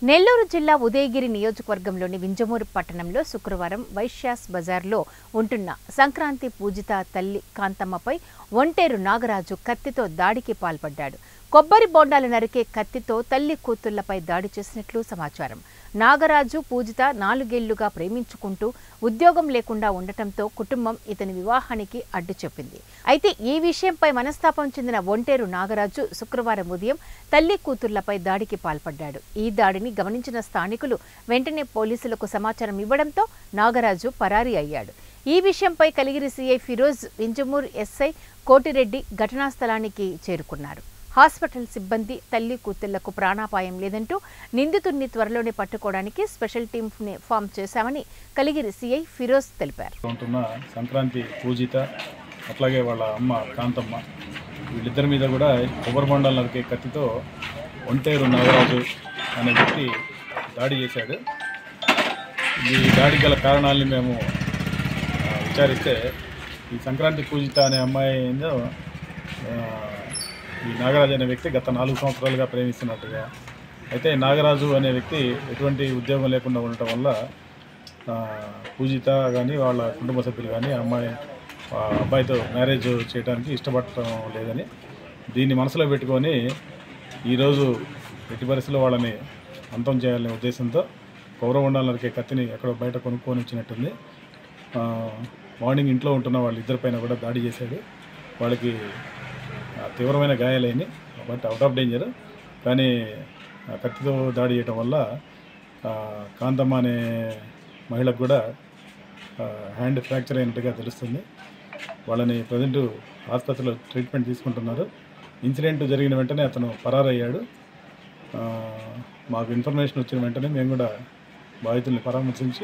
నెల్లూరు జిల్లా ఉదయగిరి నియోజకవర్గంలోని వింజమూరు పట్టణంలో శుక్రవారం వైశ్యాస్ బజార్లో ఉంటున్న సంక్రాంతి పూజిత తల్లి కాంతమ్మపై ఒంటేరు నాగరాజు కత్తితో దాడికి పాల్పడ్డాడు. కొబ్బరి బొండాలు నరికే కత్తితో తల్లి కూతుళ్లపై దాడి చేసినట్లు సమాచారం. నాగరాజు పూజిత 4 ఏళ్లుగా ప్రేమించుకుంటూ ఉద్యోగం లేకుండా ఉండటంతో కుటుంబం ఇతని వివాహానికి అడ్డు చెప్పింది. అయితే ఈ విషయంపై మనస్తాపం చెందిన ఒంటేరు నాగరాజు శుక్రవారం ఉదయం తల్లి కూతుళ్లపై దాడికి పాల్పడ్డాడు. ఈ దాడిని గమనించిన స్థానికులు వెంటనే పోలీసులకు సమాచారం ఇవ్వడంతో నాగరాజు పరారీ అయ్యాడు. ఈ విషయంపై కలిగిరి సీఐ ఫిరోజ్, వింజమూరు ఎస్ఐ కోటిరెడ్డి ఘటనా స్థలానికి చేరుకున్నారు. హాస్పిటల్ సిబ్బంది తల్లి కూతుళ్లకు ప్రాణాపాయం లేదంటూ నిందితుడిని త్వరలోనే పట్టుకోవడానికి స్పెషల్ టీమ్ని ఫామ్ చేశామని కలిగిరి సీఐ ఫిరోజ్ తెలిపారు. సంక్రాంతి పూజిత అట్లాగే వాళ్ళ అమ్మ కాంతమ్మ వీళ్ళిద్దరి మీద కూడా కొబ్బరి బొండాలు నరికే కత్తితో ఒంటేరు నాగరాజు అనే వ్యక్తి దాడి చేశాడు. ఈ దాడికి గల కారణాలని మేము విచారిస్తే ఈ సంక్రాంతి పూజిత అనే అమ్మాయి ఏందో ఈ నాగరాజు అనే వ్యక్తి గత 4 సంవత్సరాలుగా ప్రేమిస్తున్నట్టుగా, అయితే నాగరాజు అనే వ్యక్తి ఎటువంటి ఉద్యోగం లేకుండా ఉండటం వల్ల పూజిత కానీ వాళ్ళ కుటుంబ సభ్యులు కానీ అబ్బాయితో మ్యారేజ్ చేయడానికి ఇష్టపడటం లేదని దీన్ని మనసులో పెట్టుకొని ఈరోజు ఎట్టి పరిస్థితుల్లో వాళ్ళని అంతం చేయాలనే ఉద్దేశంతో కొబ్బరి బొండాలు నరికే కత్తిని ఎక్కడో బయట కొనుక్కొని వచ్చినట్టుంది. మార్నింగ్ ఇంట్లో ఉంటున్న వాళ్ళిద్దరిపైన కూడా దాడి చేశాడు. వాళ్ళకి తీవ్రమైన గాయాలైనవి, బట్ అవుట్ ఆఫ్ డేంజర్. కానీ కత్తితో దాడి చేయటం వల్ల కాంతమ్మ అనే మహిళకు కూడా హ్యాండ్ ఫ్రాక్చర్ అయినట్టుగా తెలుస్తుంది. వాళ్ళని ప్రజెంట్ ఆసుపత్రిలో ట్రీట్మెంట్ తీసుకుంటున్నారు. ఇన్సిడెంట్ జరిగిన వెంటనే అతను పరారయ్యాడు. మాకు ఇన్ఫర్మేషన్ వచ్చిన వెంటనే మేము కూడా బాధితుల్ని పరామర్శించి